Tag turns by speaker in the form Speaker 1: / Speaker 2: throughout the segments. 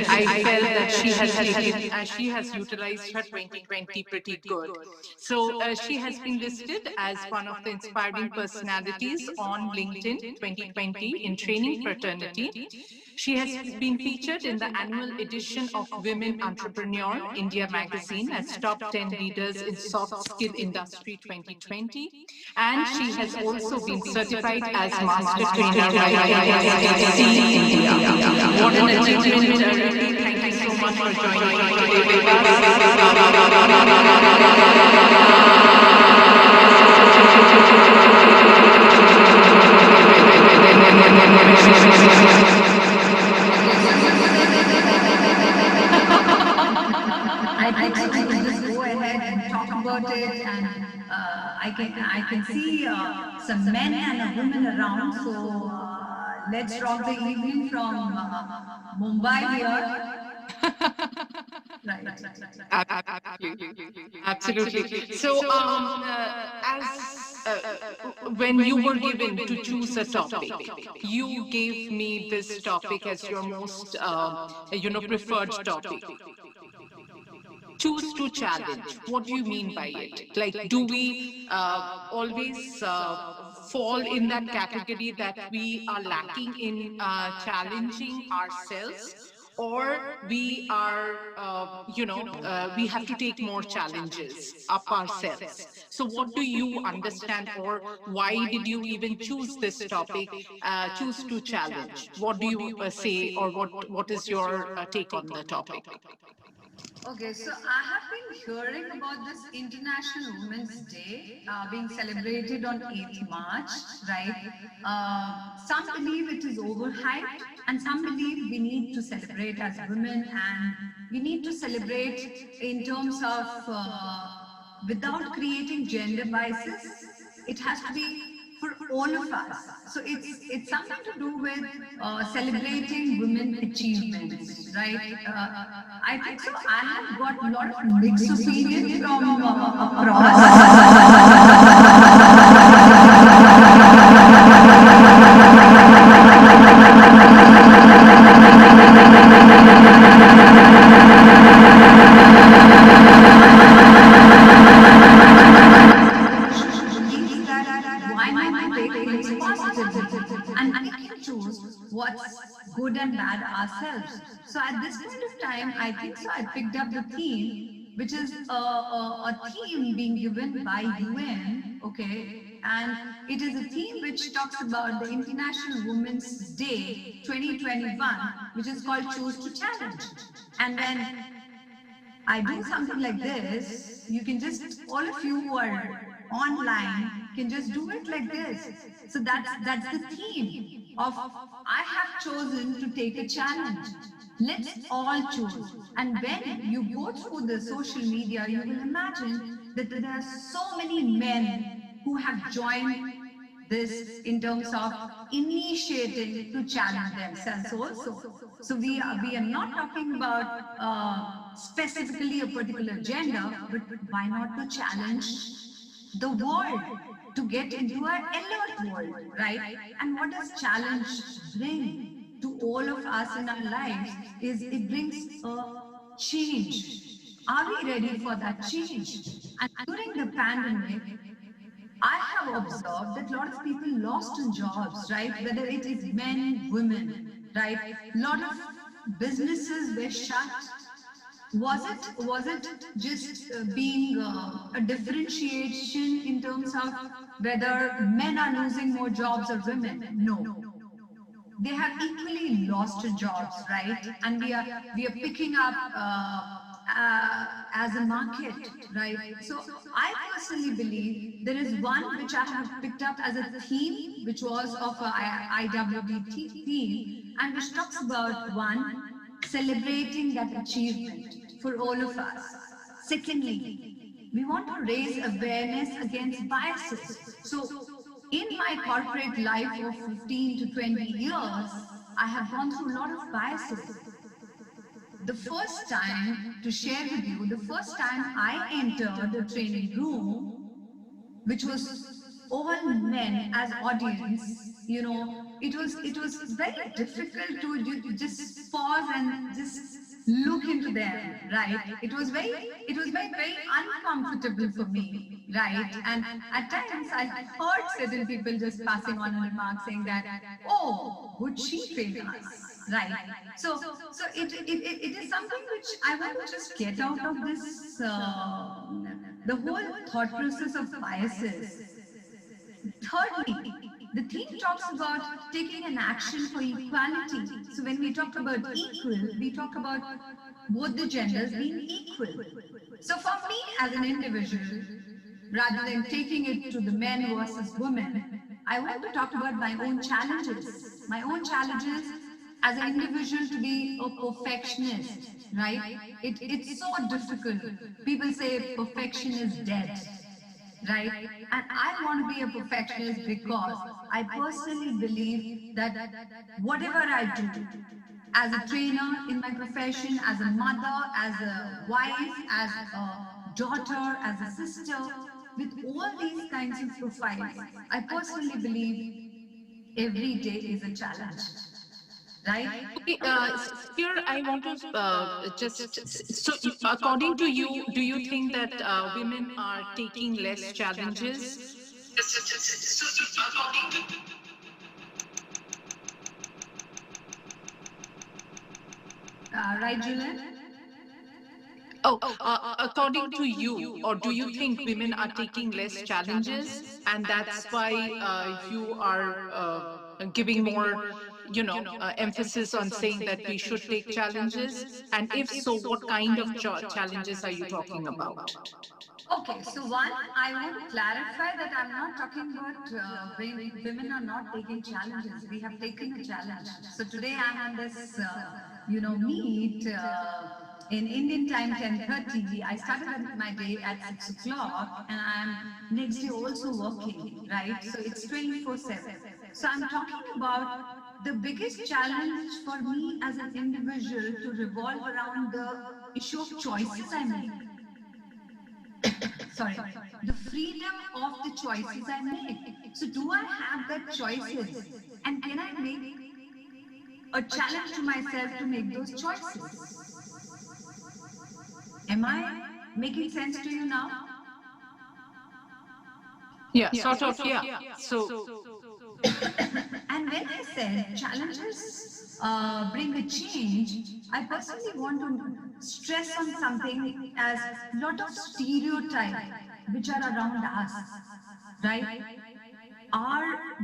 Speaker 1: I felt that she has utilized her 2020 pretty good. So she has been listed as one of the inspiring personalities on LinkedIn 2020 in training fraternity. She has been featured in the annual edition of Women Entrepreneur India magazine as top 10 leaders in soft skill industry 2020. And she has also been certified as master trainer by IISC India. What an achievement, Ravi. Thank you so much for joining today with
Speaker 2: I think I can just go ahead and talk about it, and I can see some men and a woman around. So let's rock the evening from Mumbai here. Right.
Speaker 1: Absolutely. So, when you were given to choose a topic, you gave me this topic as your most, preferred topic. Choose to challenge. What do you mean by it? Like, do we always fall in that category that we are lacking in challenging ourselves? Or we are, we have to take more challenges up ourselves. So, what do you understand, or why did you even choose this topic? Choose to challenge. What do you say, or what is your take on the topic?
Speaker 2: Okay, so I have been hearing about this International Women's Day being celebrated on 8th March, right? Some believe it is overhyped, and some believe we need to celebrate as women, and we need to celebrate in terms of without creating gender biases. It has to be for all of us. So it's something to do with celebrating women achievements, right? I think so. I have got a lot of mixed opinions from and we can choose what's good and bad ourselves. So at this point of time, I think so I picked up the theme, which is a theme being given by UN, okay, and it is a theme which talks about the International Women's Day 2021, which is called Choose to Challenge. And when I do something like this, you can just, all of you who are online can just do it like this. So that's the theme of I have chosen to take a challenge. Let's all choose. And when you go through the social media, you will imagine that there are so many men who have joined this in terms of initiating to challenge themselves also. So we are not talking about specifically a particular gender, but why not to challenge the world to get into an alert world, right? And what does challenge bring to all of us in our lives is it brings a change. Are we ready for that change? And during the pandemic, I have observed that a lot of people lost in jobs, right? Whether it is men, women, right? A lot of businesses were shut. Was it just being a differentiation in terms of whether men are losing more jobs or women? No. They have equally lost jobs, right? And we are picking up as a market, right? So I personally believe there is one which I have picked up as a theme, which was of a IWD theme, and which talks about one, celebrating that achievement for all of us. Secondly, we want to raise awareness against biases. So in my corporate life of 15 to 20 years, I have gone through a lot of biases. The first time, to share with you, the first time I entered the training room, which was all men as audience, you know, it was very difficult to just pause and just to them, right, it was very uncomfortable for me, right? And at times I heard certain people just passing on a remark saying that, oh, would she fail us, right? So it is something which I want to just get out of this, the whole thought process of biases. Thirdly, the theme talks about taking an action for equality. So when we talk about equal, we talk about both the genders being equal. So for me as an individual, rather than taking it to the men versus women, I want to talk about my own challenges. My own challenges as an individual to be a perfectionist, right? It's so difficult. People say perfection is dead, right? And I want to be a perfectionist because I personally believe that whatever I do, as a trainer in my profession, as a mother, as a wife, as a daughter, as a sister, with all these kinds of profiles, I personally believe every day is a challenge, right?
Speaker 1: Okay, here I want to so according to you, do you think that women are taking less challenges?
Speaker 2: Right, Julian?
Speaker 1: Oh, according to you, or do you think women are taking less challenges, and that's why you are giving more, emphasis on saying that we should take challenges? And if so, what kind of challenges are you talking about?
Speaker 2: Okay, so one, I want to clarify that I'm not talking about women are not taking challenges. We have taken a challenge. So today I'm on this, meet in Indian time 10:30. I started my day at 6 o'clock, and I'm next day also working, right? So it's 24/7. So I'm talking about the biggest challenge for me as an individual to revolve around the issue of choices I make. Sorry, the freedom of the choices I make. So do I have that choices, and can I make a challenge to myself to make those choices? Am I making sense to you now?
Speaker 1: Yeah, sort of. Yeah. So
Speaker 2: And when I said challenges bring a change, I personally want to stress on something as lot of stereotypes which are around us, right?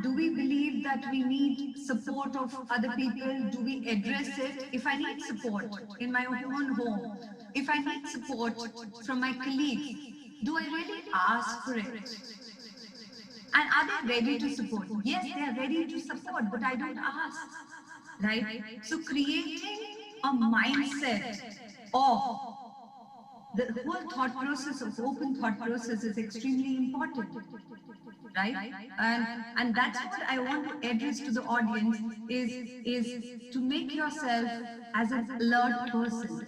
Speaker 2: Do we believe that we need support of other people? Do we address it? If I need support in my own home, if I need support from my colleagues, do I really ask for it? And are they ready to support? Yes, they are ready to support, but I don't ask, right? So creating a mindset of the whole thought process of open thought process is extremely important, right? And that's what I want to address to the audience is to make yourself as an alert person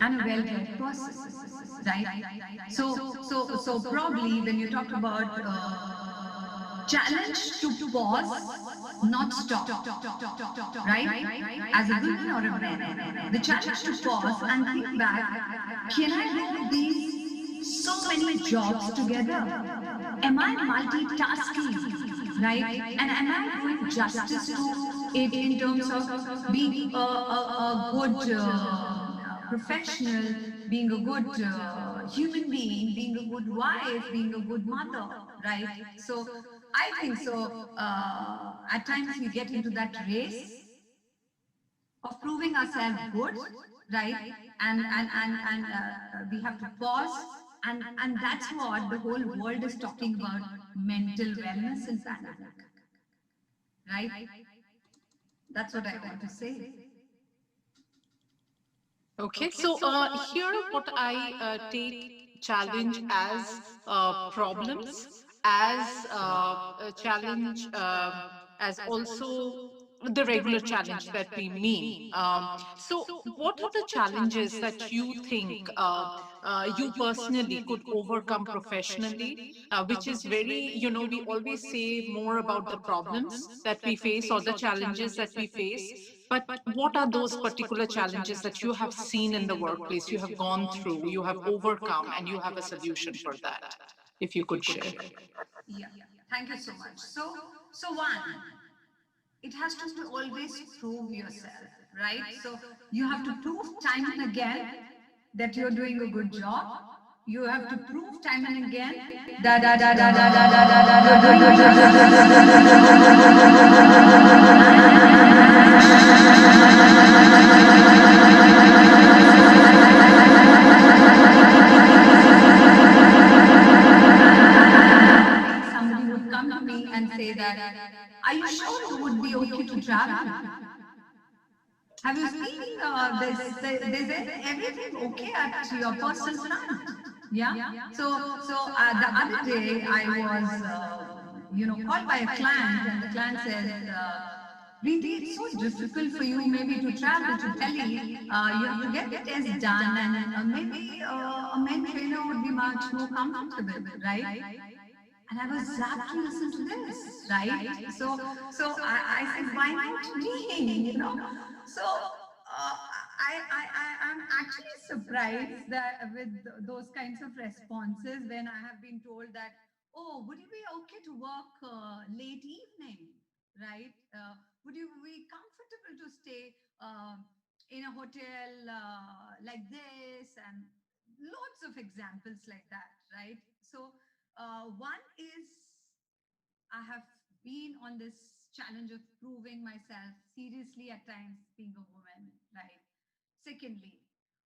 Speaker 2: and a well-read person, right? So probably when you talk about challenge to pause, not stop, right? As a woman or a man, the challenge to pause and think back, can I do these so many jobs together? Am I multitasking, right? And am I doing justice to it in terms of being a good professional, being a good human being, being a good wife, being a good mother, right? So I think so. At times we get into that race of proving ourselves good, right? And we have to pause, and that's what the whole world is talking about: mental wellness in pandemic, right? That's what I want to say.
Speaker 1: okay, so here what I take challenge as problems, as a challenge, as also the regular challenge that we mean. So, what are the challenges that you think you personally could overcome professionally? Which is very, we always say more about the problems that we face or the challenges that we face, but what are those particular challenges that you have seen in the workplace, you have gone through, you have overcome, and you have a solution for that, if you could share?
Speaker 2: Yeah, thank you so much. So one, it has to be always prove yourself, right? So you have to prove time and again that you're doing a good job. You have to prove time and again that you're doing somebody would come to me and say that, are you sure you would be okay to travel? Have you seen there's everything okay at your personal front? Yeah. So the other day I was, called by a client, and the client said, Preeti, it's so difficult for you maybe to travel to Delhi. You have to get the test done, and maybe a men trainer would be much more comfortable, right? And I was zapped to listen to this, right? So I said, why not me? So I'm actually surprised that with those kinds of responses when I have been told that, oh, would you be okay to work late evening, right? Would you be comfortable to stay in a hotel like this, and loads of examples like that, right? So one is I have been on this challenge of proving myself seriously at times being a woman, right? Secondly,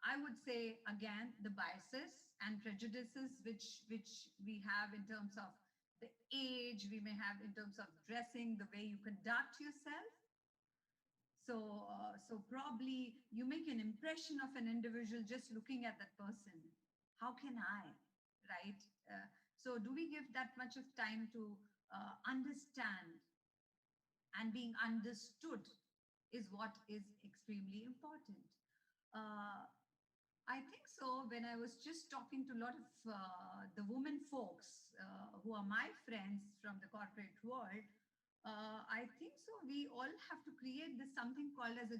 Speaker 2: I would say again the biases and prejudices which we have in terms of the age, we may have in terms of dressing, the way you conduct yourself. So probably you make an impression of an individual just looking at that person. How can I, right? So do we give that much of time to understand, and being understood is what is extremely important. Uh, I think so. When I was just talking to a lot of the women folks who are my friends from the corporate world, I think so. We all have to create this something called as a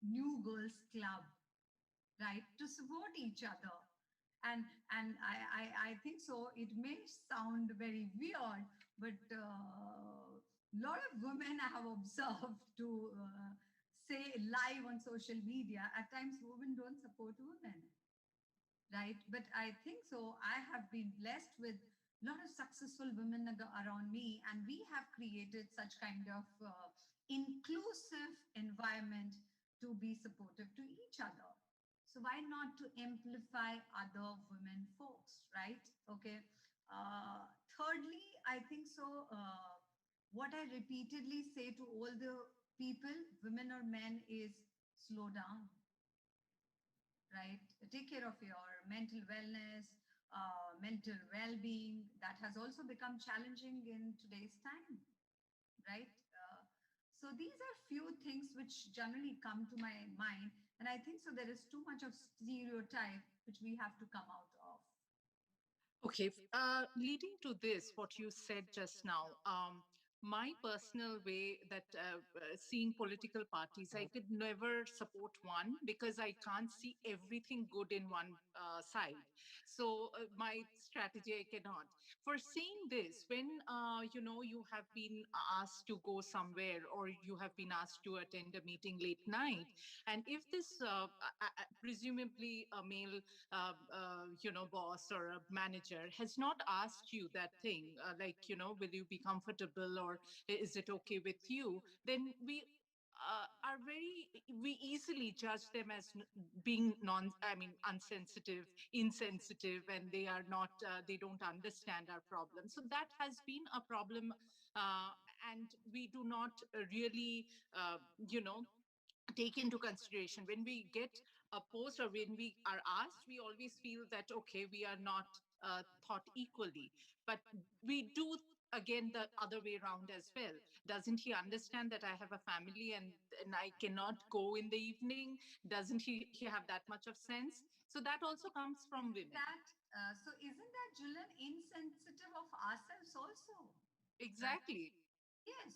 Speaker 2: new girls club, right? To support each other. And I think so. It may sound very weird, but a lot of women I have observed to say live on social media, at times women don't support women, right? But I think so. I have been blessed with a lot of successful women around me, and we have created such kind of inclusive environment to be supportive to each other. So why not to amplify other women folks, right? Okay. Thirdly, I think so. What I repeatedly say to all the people, women or men, is slow down, right? Take care of your mental wellness, mental well being. That has also become challenging in today's time, right? So these are few things which generally come to my mind. And I think so there is too much of stereotype which we have to come out of.
Speaker 1: Okay, leading to this, what you said just now, my personal way that seeing political parties, I could never support one because I can't see everything good in one side. So my strategy, I cannot. For saying this, when you have been asked to go somewhere or you have been asked to attend a meeting late night, and if this presumably a male boss or a manager has not asked you that thing, like, will you be comfortable or is it okay with you, then we easily judge them as being unsensitive, insensitive, and they are not, they don't understand our problem. So that has been a problem. Uh, and we do not really, uh, you know, take into consideration when we get a post or when we are asked, we always feel that okay, we are not thought equally, but we do again the other way around as well. Doesn't he understand that I have a family and I cannot go in the evening? Doesn't he have that much of sense? So that also comes from women.
Speaker 2: So isn't that, Julian, insensitive of ourselves also?
Speaker 1: Exactly.
Speaker 2: Yes,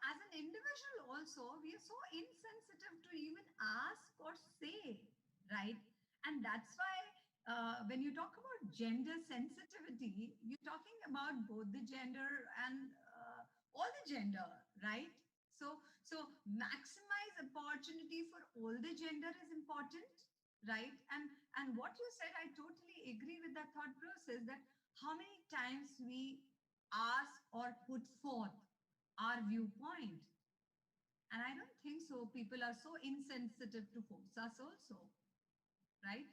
Speaker 2: as an individual also, we are so insensitive to even ask or say, right? And that's why when you talk about gender sensitivity, you're talking about both the gender and all the gender, right? So maximize opportunity for all the gender is important, right? And what you said, I totally agree with that thought process. That how many times we ask or put forth our viewpoint. And I don't think so. People are so insensitive to force us also, right?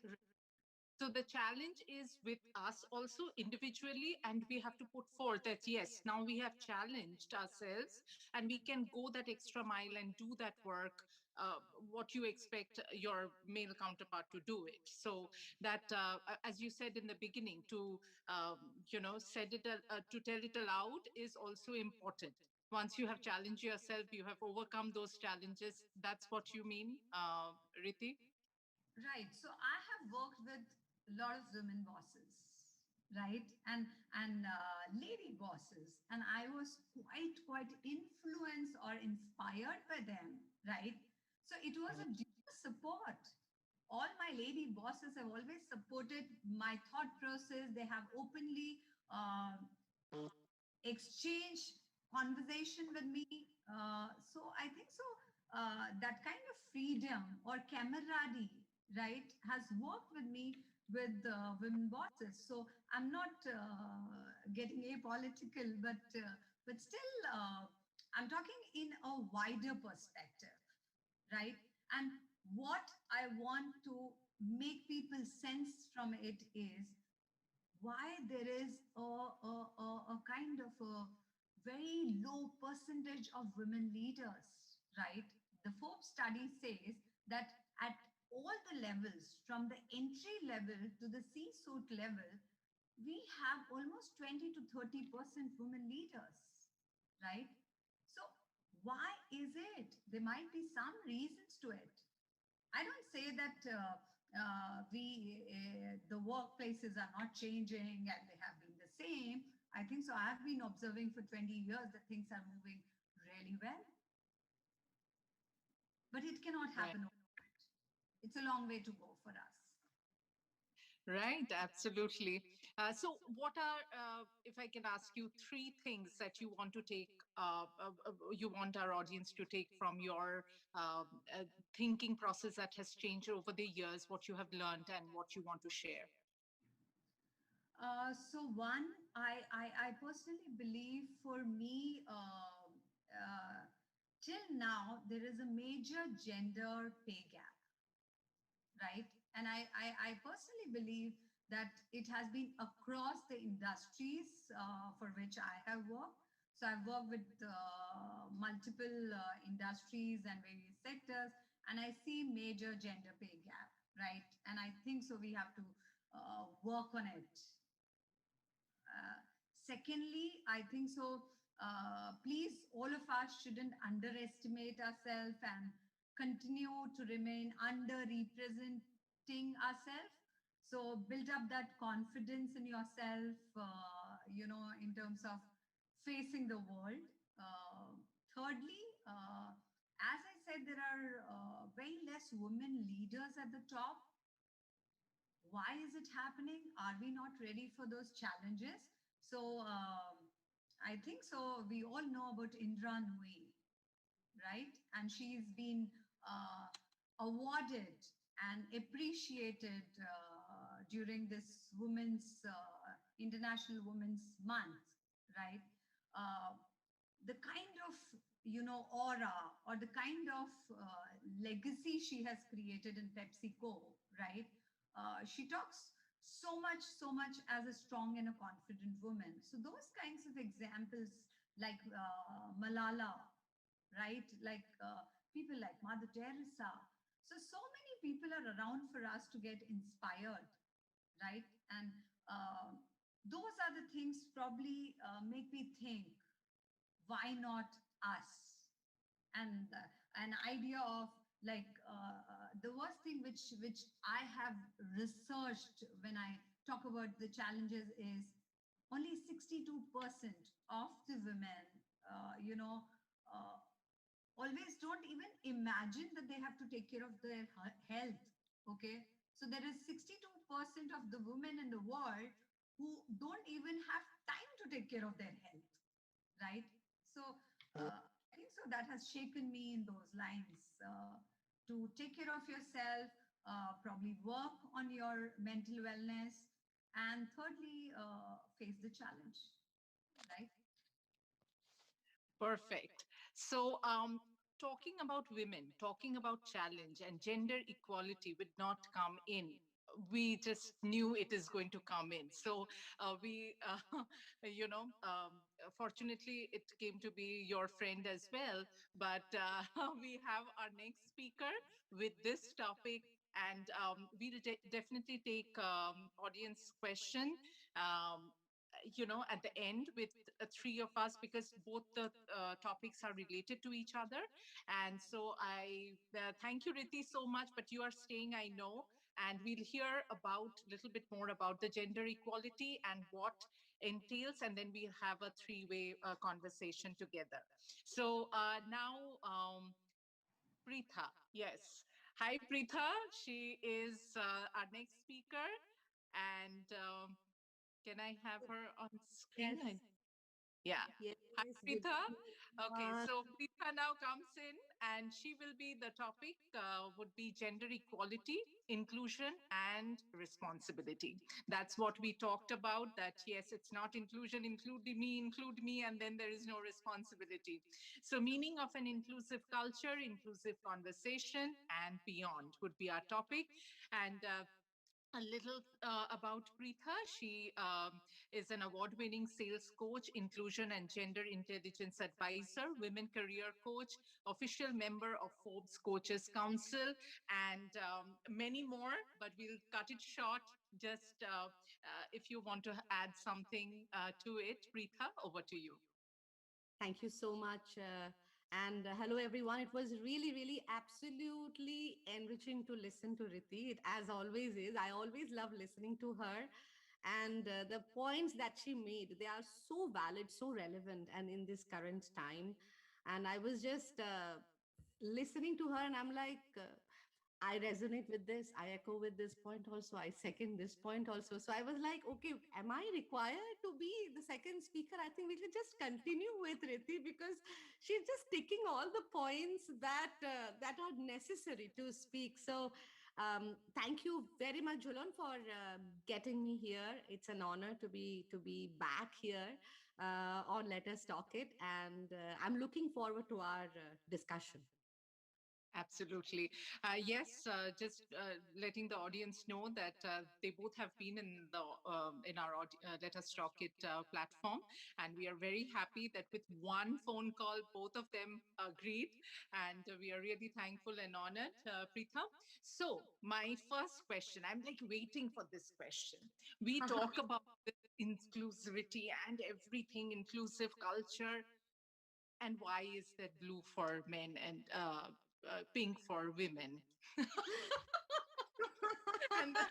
Speaker 1: So the challenge is with us also individually, and we have to put forth that yes, now we have challenged ourselves and we can go that extra mile and do that work. What you expect your male counterpart to do it. So that, as you said in the beginning, to said it to tell it aloud is also important. Once you have challenged yourself, you have overcome those challenges. That's what you mean, Riti?
Speaker 2: Right. So I have worked with a lot of women bosses, right, and lady bosses, and I was quite influenced or inspired by them, right. So it was a due support. All my lady bosses have always supported my thought process. They have openly exchange conversation with me. So I think so. That kind of freedom or camaraderie, right, has worked with me with women bosses. So I'm not getting apolitical, but still, I'm talking in a wider perspective, right? And what I want to make people sense from it is why there is a kind of a very low percentage of women leaders, right? The Forbes study says that at all the levels, from the entry level to the C-suite level, we have almost 20 to 30% women leaders, right? So why is it? There might be some reasons to it. I don't say that the workplaces are not changing and they have been the same. I think so. I've been observing for 20 years that things are moving really well, but it cannot
Speaker 1: Right.
Speaker 2: happen overnight. It's a long way to go for us.
Speaker 1: Right, absolutely. So, what are, if I can ask you, three things that you want to take, you want our audience to take from your thinking process that has changed over the years, what you have learned and what you want to share?
Speaker 2: So one, I personally believe for me, till now there is a major gender pay gap, right? And I personally believe that it has been across the industries for which I have worked. So I've worked with multiple industries and various sectors, and I see major gender pay gap, right? And I think so we have to work on it. Secondly, I think so. Please, all of us shouldn't underestimate ourselves and continue to remain underrepresenting ourselves. So build up that confidence in yourself, in terms of facing the world. Thirdly, as I said, there are very less women leaders at the top. Why is it happening? Are we not ready for those challenges? So I think so. We all know about Indra Nui, right? And she's been awarded and appreciated during this International Women's Month, right? Uh, the kind of aura or the kind of legacy she has created in PepsiCo, right? She talks so much as a strong and a confident woman. So those kinds of examples, like Malala, right? Like people like Mother Teresa. So many people are around for us to get inspired, right? And those are the things probably make me think, why not us? And an idea of like the worst thing which I have researched when I talk about the challenges is only 62% of the women, uh, always don't even imagine that they have to take care of their health. Okay. So there is 62% of the women in the world who don't even have time to take care of their health. Right. So I think so that has shaken me in those lines, to take care of yourself, probably work on your mental wellness, and thirdly, face the challenge. Right.
Speaker 1: Perfect. So, talking about women, talking about challenge and gender equality would not come in. We just knew it is going to come in. So, fortunately, it came to be your friend as well. But we have our next speaker with this topic. And we'll definitely take audience question. Um, at the end with three of us, because both the topics are related to each other. And so I thank you, Riti, so much. But you are staying, I know, and we'll hear about a little bit more about the gender equality and what entails, and then we'll have a three-way conversation together. So now, Preetha, yes. Hi, Preetha. She is our next speaker. And can I have her on screen?
Speaker 3: Yes,
Speaker 1: Yeah.
Speaker 3: yes,
Speaker 1: Hi,
Speaker 3: good
Speaker 1: Preetha.
Speaker 3: evening,
Speaker 1: Okay,
Speaker 3: everyone.
Speaker 1: so Preetha now comes in, and she will be the topic would be gender equality, inclusion, and responsibility. That's what we talked about. That yes, it's not inclusion, include me, and then there is no responsibility. So, meaning of an inclusive culture, inclusive conversation, and beyond would be our topic. And a little about Preetha. She is an award winning sales coach, inclusion and gender intelligence advisor, women career coach, official member of Forbes Coaches Council, and many more. But we'll cut it short. Just if you want to add something to it, Preetha, over to you.
Speaker 3: Thank you so much. And hello, everyone. It was really, really absolutely enriching to listen to Riti. It, as always, is. I always love listening to her. And the points that she made, they are so valid, so relevant, and in this current time. And I was just listening to her, and I'm like, I resonate with this. I echo with this point also. I second this point also. So I was like, okay, am I required to be the second speaker? I think we should just continue with Riti because she's just ticking all the points that are necessary to speak. So thank you very much, Julan, for getting me here. It's an honor to be back here on Let Us Talk It, and I'm looking forward to our discussion.
Speaker 1: Absolutely. Yes, just letting the audience know that they both have been in our Let Us Talk It platform, and we are very happy that with one phone call, both of them agreed, and we are really thankful and honored, Preetha. So, my first question, I'm like waiting for this question. We talk about this inclusivity and everything, inclusive culture, and why is that blue for men and pink for women? and then,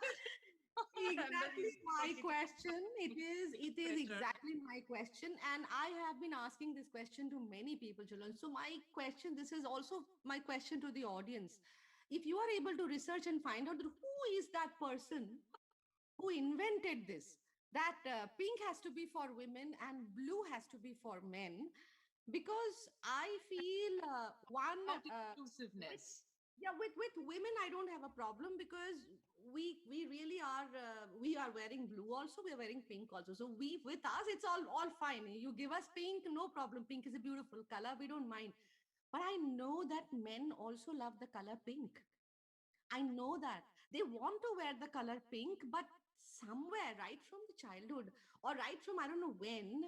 Speaker 1: and then
Speaker 3: Exactly my
Speaker 1: okay,
Speaker 3: question. It is
Speaker 1: better.
Speaker 3: exactly my question, and I have been asking this question to many people, Julan. So my question, this is also my question to the audience. If you are able to research and find out that who is that person who invented this, that pink has to be for women and blue has to be for men, because I feel one
Speaker 1: About
Speaker 3: with
Speaker 1: inclusiveness.
Speaker 3: yeah, with women I don't have a problem because we really are wearing blue also, we are wearing pink also, so we, with us it's all fine. You give us pink, no problem, pink is a beautiful color, we don't mind. But I know that men also love the color pink. I know that they want to wear the color pink, but somewhere right from the childhood or right from I don't know when,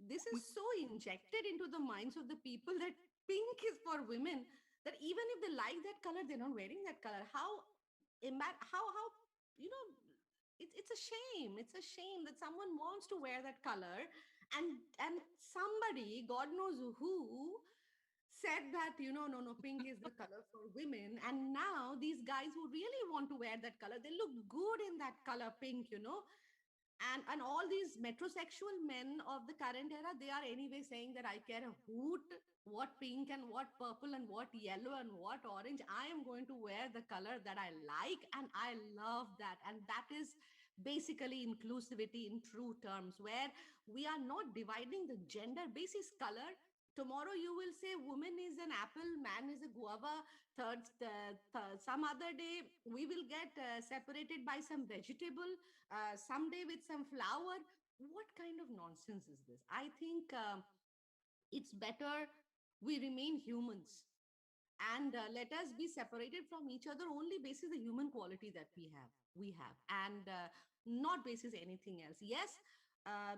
Speaker 3: this is
Speaker 1: We,
Speaker 3: so injected into the minds of the people that pink is for women, that even if they like that color, they're not wearing that color. How you know, it's a shame. It's a shame that someone wants to wear that color, and somebody, God knows who, said that, no, no, pink is the color for women. And now these guys who really want to wear that color, they look good in that color pink. And all these metrosexual men of the current era, they are anyway saying that I care a hoot what pink and what purple and what yellow and what orange. I am going to wear the color that I like, and I love that. And that is basically inclusivity in true terms, where we are not dividing the gender basis color. Tomorrow you will say woman is an apple, man is a guava. Some other day we will get separated by some vegetable, someday with some flower. What kind of nonsense is this? I think it's better we remain humans, and let us be separated from each other only basis the human quality that we have, and not basis anything else. Yes,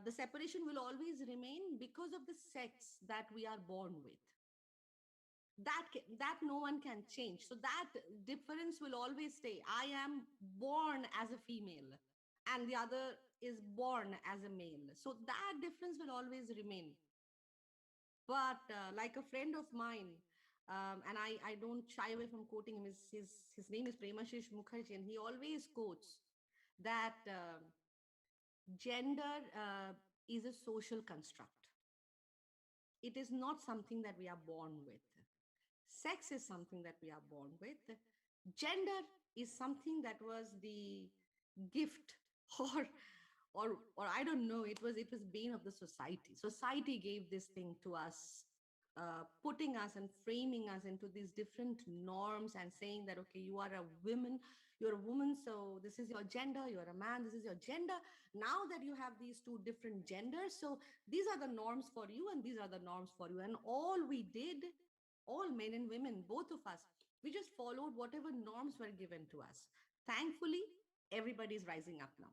Speaker 3: the separation will always remain because of the sex that we are born with. That no one can change, so that difference will always stay. I am born as a female and the other is born as a male, so that difference will always remain. But like a friend of mine, and I don't shy away from quoting him. His name is Premashish Mukherjee, and he always quotes that gender is a social construct. It is not something that we are born with. Sex is something that we are born with. Gender is something that was the gift or or I don't know. It was bane of the society. Society gave this thing to us, putting us and framing us into these different norms and saying that okay, you are a woman, you're a woman, so this is your gender. You're a man, this is your gender. Now that you have these two different genders, so these are the norms for you and these are the norms for you. And all we did, all men and women, both of us, we just followed whatever norms were given to us. Thankfully, everybody's rising up now.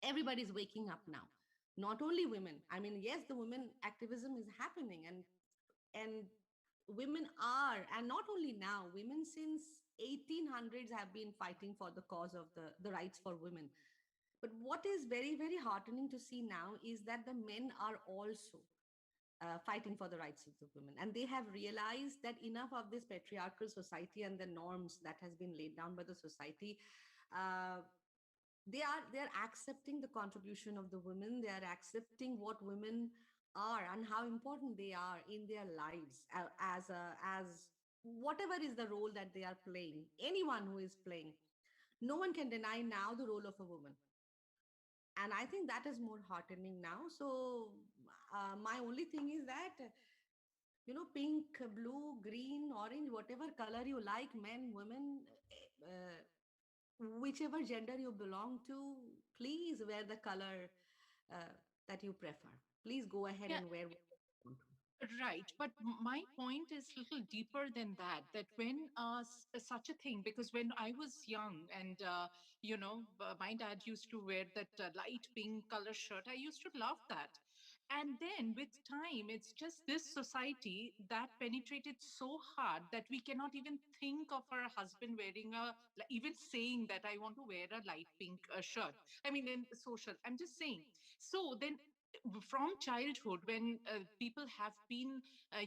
Speaker 3: Everybody's waking up now. Not only women. I mean, yes, the women activism is happening, and women are, and not only now, women since 1800s have been fighting for the cause of the rights for women. But what is very, very heartening to see now is that the men are also fighting for the rights of the women, and they have realized that enough of this patriarchal society and the norms that has been laid down by the society. uh, they are accepting the contribution of the women. They are accepting what women are and how important they are in their lives, as whatever is the role that they are playing. Anyone who is playing, no one can deny now the role of a woman. And I think that is more heartening now. So my only thing is that, pink, blue, green, orange, whatever color you like, men, women, uh, whichever gender you belong to, please wear the color uh, that you prefer. Please go ahead
Speaker 1: Yeah,
Speaker 3: and wear what you want to.
Speaker 1: right. But my point is a little deeper than that. That when such a thing, because when I was young and, my dad used to wear that light pink color shirt, I used to love that. And then with time, it's just this society that penetrated so hard that we cannot even think of our husband wearing even saying that I want to wear a light pink shirt. I mean, in social, I'm just saying. So then from childhood, when people have been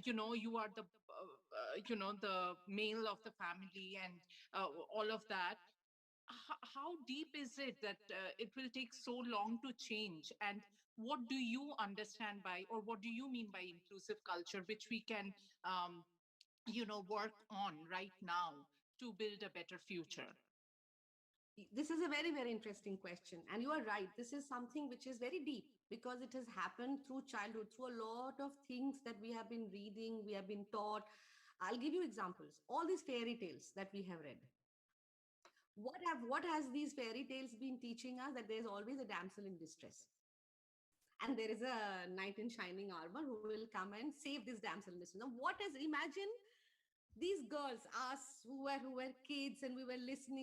Speaker 1: you are the male of the family and all of that, how deep is it that it will take so long to change? And what do you understand by, or what do you mean by inclusive culture, which we can work on right now to build a better future?
Speaker 3: This is a very, very interesting question. And you are right. This is something which is very deep because it has happened through childhood, through a lot of things that we have been reading, we have been taught. I'll give you examples. All these fairy tales that we have read. What has these fairy tales been teaching us? That there's always a damsel in distress. And there is a knight in shining armor who will come and save this damsel in distress. Now, what is, imagine these girls, us who were kids and we were listening